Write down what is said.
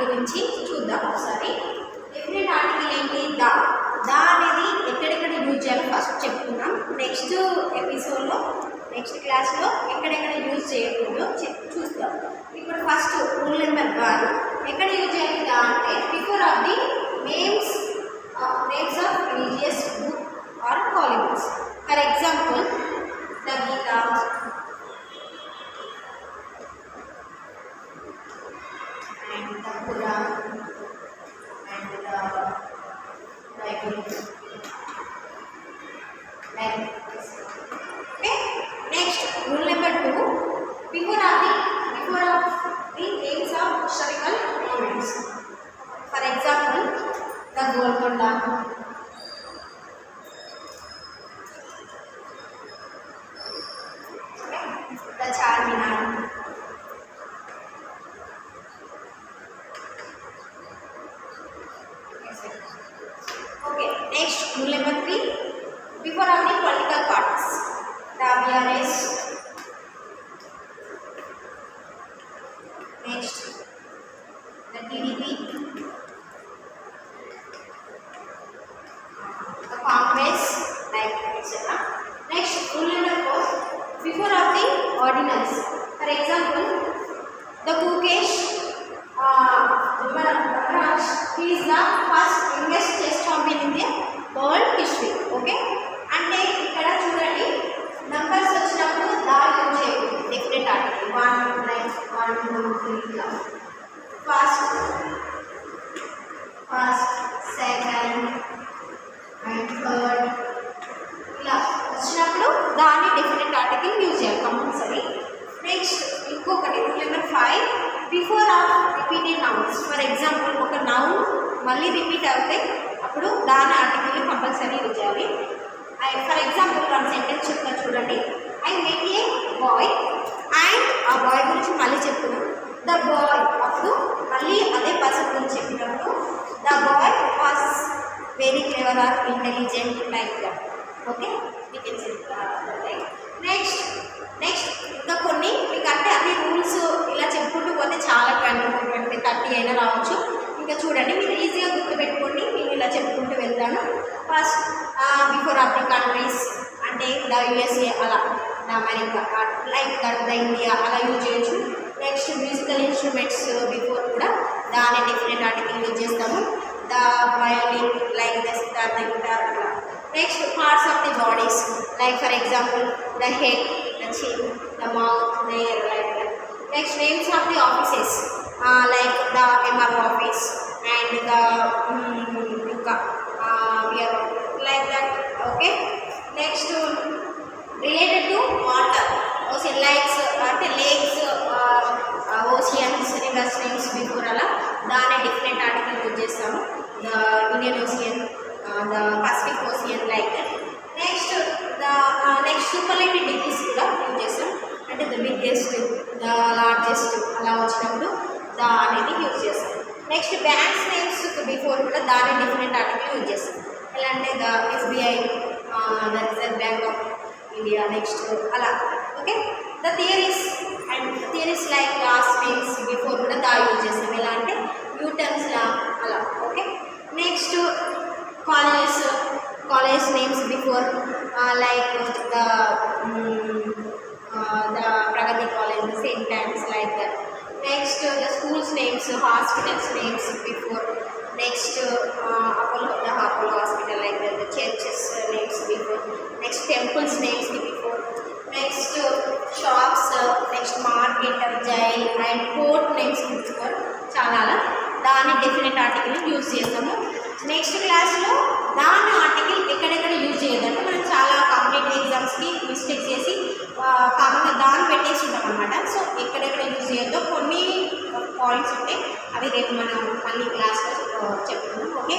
గురించి చూద్దాం ఒకసారి. డెఫినెట్ ఆర్టికల్ ఏంటి? దా అనేది ఎక్కడెక్కడ యూజ్ చేయాలో ఫస్ట్ చెప్పుకున్నాం. నెక్స్ట్ ఎపిసోడ్లో నెక్స్ట్ క్లాస్లో ఎక్కడెక్కడ యూజ్ చేయకూడదో చూద్దాం. ఇప్పుడు ఫస్ట్ రూల్ నెంబర్ 1 ఎక్కడ యూజ్ చేయాలి దా అంటే before of the names of religious book or colleges. For example the Gita, and the Quran and the Bible, like this. Okay. Next, rule number 2. Before of the names of historical monuments. For example, the Golconda, okay, the Charminar. Okay, next rule number 3. Before of the political parties, the BRS. Next, the TDP, the Congress, like etc. Next, rule number 4. Before of the ordinance. For example, the Mukesh Raj, he is the first youngest chess champion in the world history. Okay, అంటే ఇక్కడ చూడండి numbers వచ్చినప్పుడు దా use చేయండి. Definite article 1 like 1 2 3 ఇలా first second and third ఇలా వచ్చినప్పుడు దాన్ని definite article use చేయాలి కంపల్సరీ. నెక్స్ట్ ఇంకొకటి rule number 5. Before of repeated nouns. For example ఒక నౌన్ మళ్ళీ రిపీట్ అవుతే అప్పుడు దాని ఆర్టికల్ కంపల్సరీ యూజ్ చేయాలి. ఫర్ ఎగ్జాంపుల్ 1 సెంటెన్స్ చెప్తా చూడండి. I met a boy and ఆ బాయ్ గురించి మళ్ళీ చెప్తున్నాం. ద బాయ్ అప్పుడు మళ్ళీ అదే పర్సన్ గురించి చెప్పినప్పుడు the boy was very clever or intelligent like that. Okay, we can say like. Next ఇంకా కొన్ని మీకు అంటే అన్ని రూల్స్ ఇలా చెప్పుకుంటూ పోతే చాలా 20 30 అయినా రావచ్చు. ఇంకా చూడండి మీరు ఈజీగా గుర్తుపెట్టుకోండి. నేను ఇలా చెప్పుకుంటూ వెళ్తాను. First before of the countries అంటే ద USA, అలా the America, like that the India అలా యూజ్ చేయొచ్చు. నెక్స్ట్ మ్యూజికల్ ఇన్స్ట్రుమెంట్స్ బిఫోర్ కూడా దాని డెఫినెట్ ఆర్టికల్ యూజ్ చేస్తాము. The violin like the sitar, the guitar అలా. Next parts of the bodies like for example the head, the chin, the mouth, the air like that. Next names of the offices like the MRO office and the like that. Okay, next related to water, ocean lakes అంటే lakes, oceans, rivers names before అలా దాని different article use చేస్తాము. the Indian Ocean, the Pacific Ocean like that. Next superlative degrees కూడా use చేస్తాం. అంటే the biggest, the largest అలా వచ్చినప్పుడు దా అనేది యూజ్ చేస్తాం. నెక్స్ట్ బ్యాంక్స్ నేమ్స్ బిఫోర్ కూడా దాని డిఫరెంట్ ఆర్టికల్ యూజ్ చేస్తాం. ఎలా అంటే the SBI, the Reserve Bank of India, next అలా. Okay, the theories like last names before కూడా దా యూజ్ చేస్తాం. ఎలా అంటే న్యూటన్స్ లా అలా. Okay, next college names before like the Pragati college, Saint Ann's like that. Next, the schools names, hospitals names before. Next, the Apollo hospital like that. The churches names before. Next, temples names before. Next, shops. Next, market, jail and court names before. చాలా దాని definite article use చేస్తాము. Next క్లాస్లో దాని article ఎక్కడెక్కడ use చేయదంటే మనం చాలా competitive ఎగ్జామ్స్కి mistake చేసి కాకుండా దాన్ని పెట్టేసి ఉంటాం అనమాట. సో ఎక్కడెక్కడ యూజ్ చేయొద్దో కొన్ని పాయింట్స్ ఉంటాయి, అవి రేపు మనం మళ్ళీ క్లాస్లో చెప్తున్నాం. ఓకే.